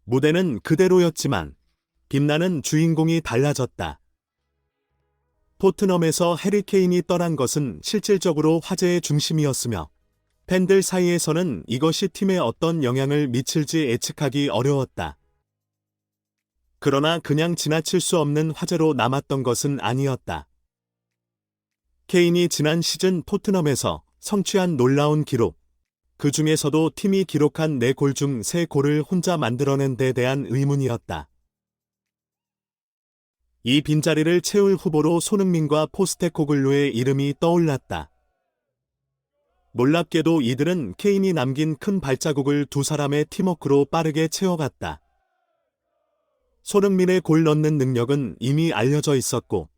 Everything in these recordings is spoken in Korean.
무대는 그대로였지만 빛나는 주인공이 달라졌다. 토트넘에서 해리 케인이 떠난 것은 실질적으로 화제의 중심이었으며 팬들 사이에서는 이것이 팀에 어떤 영향을 미칠지 예측하기 어려웠다. 그러나 그냥 지나칠 수 없는 화제로 남았던 것은 아니었다. 케인이 지난 시즌 토트넘에서 성취한 놀라운 기록, 그 중에서도 팀이 기록한 4골 중 3골을 혼자 만들어낸 데 대한 의문이었다. 이 빈자리를 채울 후보로 손흥민과 포스테코글루의 이름이 떠올랐다. 놀랍게도 이들은 케인이 남긴 큰 발자국을 두 사람의 팀워크로 빠르게 채워갔다. 손흥민의 골 넣는 능력은 이미 알려져 있었고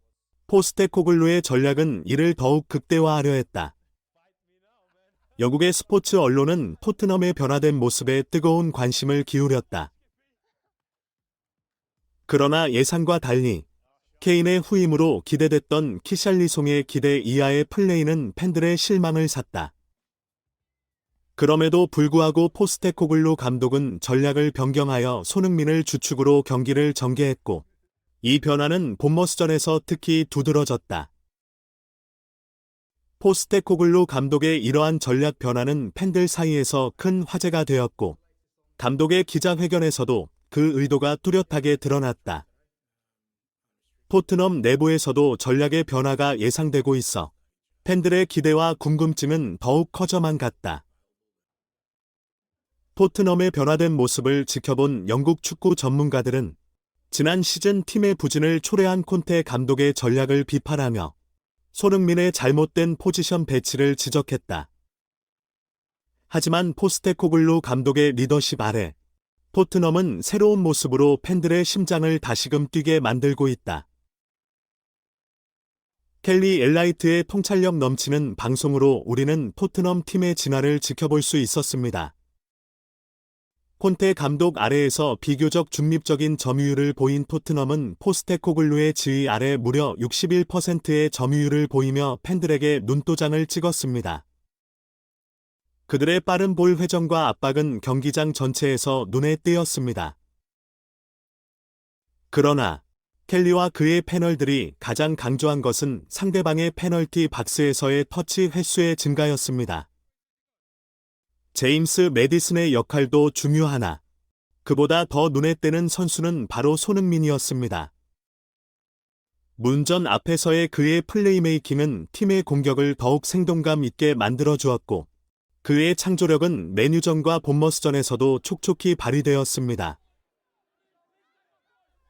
포스테코글루의 전략은 이를 더욱 극대화하려 했다. 영국의 스포츠 언론은 토트넘의 변화된 모습에 뜨거운 관심을 기울였다. 그러나 예상과 달리 케인의 후임으로 기대됐던 키샬리송의 기대 이하의 플레이는 팬들의 실망을 샀다. 그럼에도 불구하고 포스테코글루 감독은 전략을 변경하여 손흥민을 주축으로 경기를 전개했고 이 변화는 본머스전에서 특히 두드러졌다. 포스테코글루 감독의 이러한 전략 변화는 팬들 사이에서 큰 화제가 되었고 감독의 기자회견에서도 그 의도가 뚜렷하게 드러났다. 토트넘 내부에서도 전략의 변화가 예상되고 있어 팬들의 기대와 궁금증은 더욱 커져만 갔다. 토트넘의 변화된 모습을 지켜본 영국 축구 전문가들은 지난 시즌 팀의 부진을 초래한 콘테 감독의 전략을 비판하며 손흥민의 잘못된 포지션 배치를 지적했다. 하지만 포스테코글루 감독의 리더십 아래 토트넘은 새로운 모습으로 팬들의 심장을 다시금 뛰게 만들고 있다. 켈리 엘라이트의 통찰력 넘치는 방송으로 우리는 토트넘 팀의 진화를 지켜볼 수 있었습니다. 콘테 감독 아래에서 비교적 중립적인 점유율을 보인 토트넘은 포스테코글루의 지휘 아래 무려 61%의 점유율을 보이며 팬들에게 눈도장을 찍었습니다. 그들의 빠른 볼 회전과 압박은 경기장 전체에서 눈에 띄었습니다. 그러나 켈리와 그의 패널들이 가장 강조한 것은 상대방의 페널티 박스에서의 터치 횟수의 증가였습니다. 제임스 매디슨의 역할도 중요하나 그보다 더 눈에 띄는 선수는 바로 손흥민이었습니다. 문전 앞에서의 그의 플레이메이킹은 팀의 공격을 더욱 생동감 있게 만들어주었고 그의 창조력은 맨유전과 본머스전에서도 촉촉히 발휘되었습니다.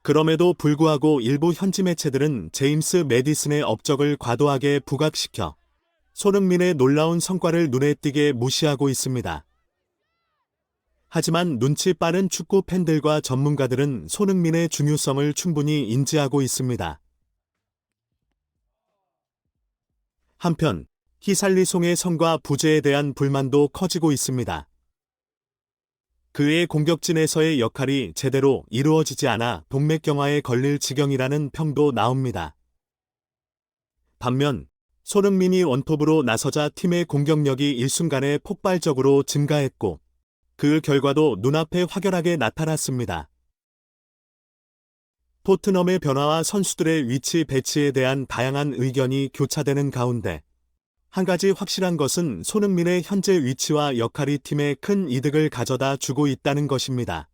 그럼에도 불구하고 일부 현지 매체들은 제임스 매디슨의 업적을 과도하게 부각시켜 손흥민의 놀라운 성과를 눈에 띄게 무시하고 있습니다. 하지만 눈치 빠른 축구 팬들과 전문가들은 손흥민의 중요성을 충분히 인지하고 있습니다. 한편 히샬리송의 성과 부재에 대한 불만도 커지고 있습니다. 그의 공격진에서의 역할이 제대로 이루어지지 않아 동맥경화에 걸릴 지경이라는 평도 나옵니다. 반면 손흥민이 원톱으로 나서자 팀의 공격력이 일순간에 폭발적으로 증가했고 그 결과도 눈앞에 확연하게 나타났습니다. 토트넘의 변화와 선수들의 위치 배치에 대한 다양한 의견이 교차되는 가운데 한 가지 확실한 것은 손흥민의 현재 위치와 역할이 팀에 큰 이득을 가져다 주고 있다는 것입니다.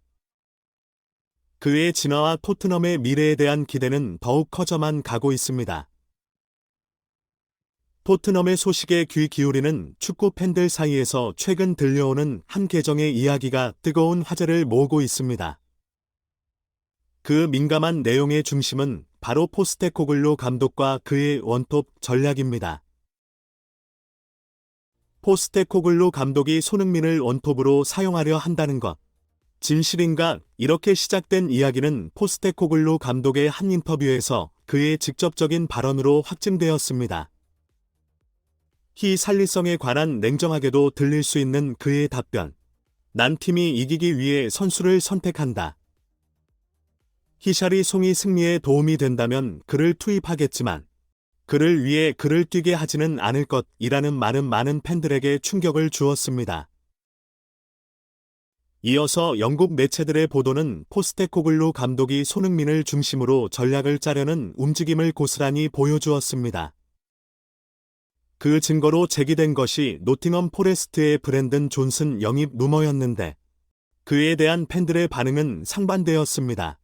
그의 진화와 토트넘의 미래에 대한 기대는 더욱 커져만 가고 있습니다. 토트넘의 소식에 귀 기울이는 축구 팬들 사이에서 최근 들려오는 한 계정의 이야기가 뜨거운 화제를 모으고 있습니다. 그 민감한 내용의 중심은 바로 포스테코글루 감독과 그의 원톱 전략입니다. 포스테코글루 감독이 손흥민을 원톱으로 사용하려 한다는 것. 진실인가? 이렇게 시작된 이야기는 포스테코글루 감독의 한 인터뷰에서 그의 직접적인 발언으로 확증되었습니다. 히샬리송에 관한 냉정하게도 들릴 수 있는 그의 답변. 난 팀이 이기기 위해 선수를 선택한다. 히샬리송이 승리에 도움이 된다면 그를 투입하겠지만 그를 위해 그를 뛰게 하지는 않을 것이라는 말은 많은 팬들에게 충격을 주었습니다. 이어서 영국 매체들의 보도는 포스테코글루 감독이 손흥민을 중심으로 전략을 짜려는 움직임을 고스란히 보여주었습니다. 그 증거로 제기된 것이 노팅엄 포레스트의 브랜든 존슨 영입 루머였는데 그에 대한 팬들의 반응은 상반되었습니다.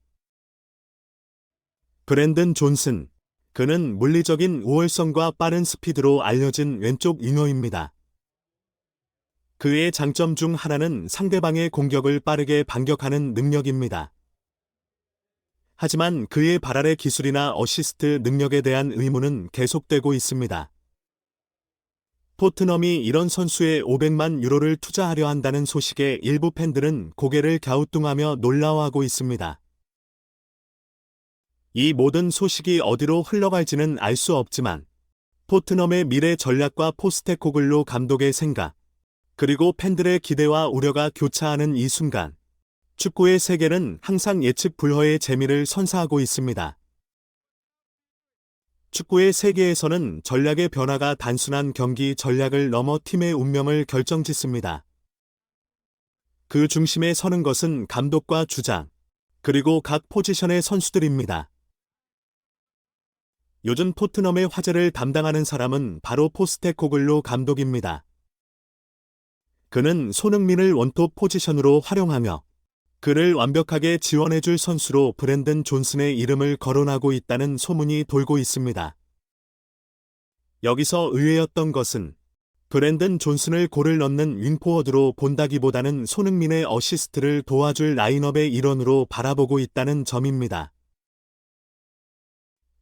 브랜든 존슨, 그는 물리적인 우월성과 빠른 스피드로 알려진 왼쪽 윙어입니다. 그의 장점 중 하나는 상대방의 공격을 빠르게 반격하는 능력입니다. 하지만 그의 발아래 기술이나 어시스트 능력에 대한 의문은 계속되고 있습니다. 토트넘이 이런 선수에 500만 유로를 투자하려 한다는 소식에 일부 팬들은 고개를 갸우뚱하며 놀라워하고 있습니다. 이 모든 소식이 어디로 흘러갈지는 알 수 없지만 토트넘의 미래 전략과 포스테코글루 감독의 생각, 그리고 팬들의 기대와 우려가 교차하는 이 순간, 축구의 세계는 항상 예측 불허의 재미를 선사하고 있습니다. 축구의 세계에서는 전략의 변화가 단순한 경기 전략을 넘어 팀의 운명을 결정짓습니다. 그 중심에 서는 것은 감독과 주장, 그리고 각 포지션의 선수들입니다. 요즘 토트넘의 화제를 담당하는 사람은 바로 포스테코글루 감독입니다. 그는 손흥민을 원톱 포지션으로 활용하며 그를 완벽하게 지원해줄 선수로 브랜든 존슨의 이름을 거론하고 있다는 소문이 돌고 있습니다. 여기서 의외였던 것은 브랜든 존슨을 골을 넣는 윙포워드로 본다기보다는 손흥민의 어시스트를 도와줄 라인업의 일원으로 바라보고 있다는 점입니다.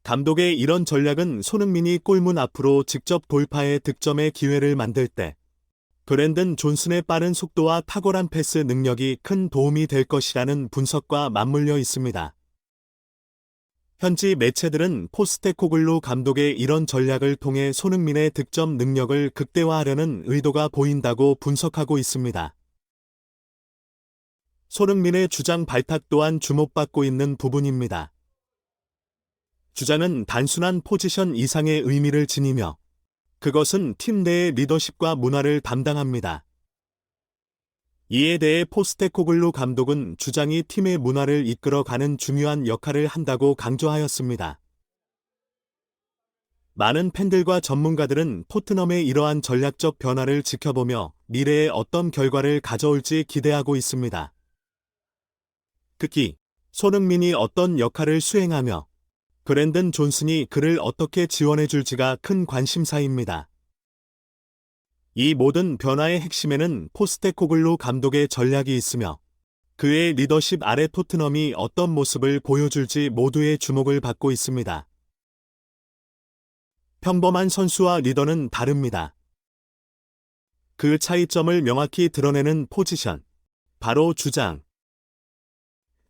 감독의 이런 전략은 손흥민이 골문 앞으로 직접 돌파해 득점의 기회를 만들 때 브랜든 존슨의 빠른 속도와 탁월한 패스 능력이 큰 도움이 될 것이라는 분석과 맞물려 있습니다. 현지 매체들은 포스테코글루 감독의 이런 전략을 통해 손흥민의 득점 능력을 극대화하려는 의도가 보인다고 분석하고 있습니다. 손흥민의 주장 발탁 또한 주목받고 있는 부분입니다. 주장은 단순한 포지션 이상의 의미를 지니며 그것은 팀 내의 리더십과 문화를 담당합니다. 이에 대해 포스테코글루 감독은 주장이 팀의 문화를 이끌어가는 중요한 역할을 한다고 강조하였습니다. 많은 팬들과 전문가들은 토트넘의 이러한 전략적 변화를 지켜보며 미래에 어떤 결과를 가져올지 기대하고 있습니다. 특히 손흥민이 어떤 역할을 수행하며 브랜든 존슨이 그를 어떻게 지원해줄지가 큰 관심사입니다. 이 모든 변화의 핵심에는 포스테코글루 감독의 전략이 있으며 그의 리더십 아래 토트넘이 어떤 모습을 보여줄지 모두의 주목을 받고 있습니다. 평범한 선수와 리더는 다릅니다. 그 차이점을 명확히 드러내는 포지션, 바로 주장.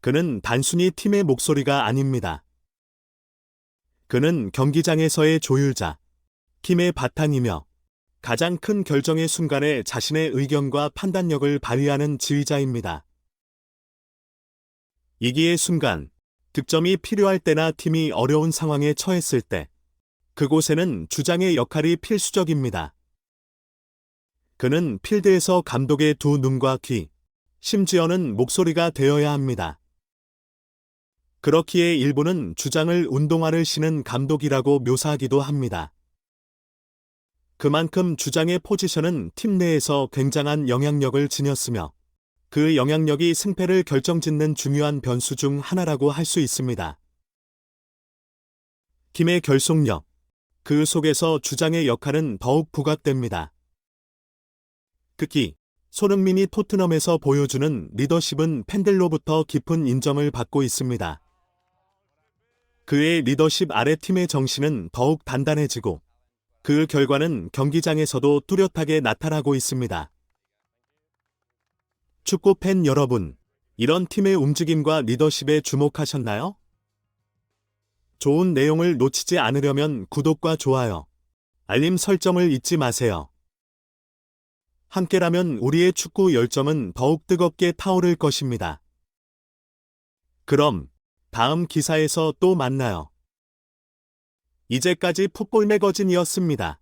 그는 단순히 팀의 목소리가 아닙니다. 그는 경기장에서의 조율자, 팀의 바탕이며 가장 큰 결정의 순간에 자신의 의견과 판단력을 발휘하는 지휘자입니다. 위기의 순간, 득점이 필요할 때나 팀이 어려운 상황에 처했을 때, 그곳에는 주장의 역할이 필수적입니다. 그는 필드에서 감독의 두 눈과 귀, 심지어는 목소리가 되어야 합니다. 그렇기에 일부는 주장을 운동화를 신은 감독이라고 묘사하기도 합니다. 그만큼 주장의 포지션은 팀 내에서 굉장한 영향력을 지녔으며 그 영향력이 승패를 결정짓는 중요한 변수 중 하나라고 할 수 있습니다. 팀의 결속력, 그 속에서 주장의 역할은 더욱 부각됩니다. 특히 손흥민이 토트넘에서 보여주는 리더십은 팬들로부터 깊은 인정을 받고 있습니다. 그의 리더십 아래 팀의 정신은 더욱 단단해지고 그 결과는 경기장에서도 뚜렷하게 나타나고 있습니다. 축구 팬 여러분, 이런 팀의 움직임과 리더십에 주목하셨나요? 좋은 내용을 놓치지 않으려면 구독과 좋아요, 알림 설정을 잊지 마세요. 함께라면 우리의 축구 열정은 더욱 뜨겁게 타오를 것입니다. 그럼 다음 기사에서 또 만나요. 이제까지 풋볼 매거진이었습니다.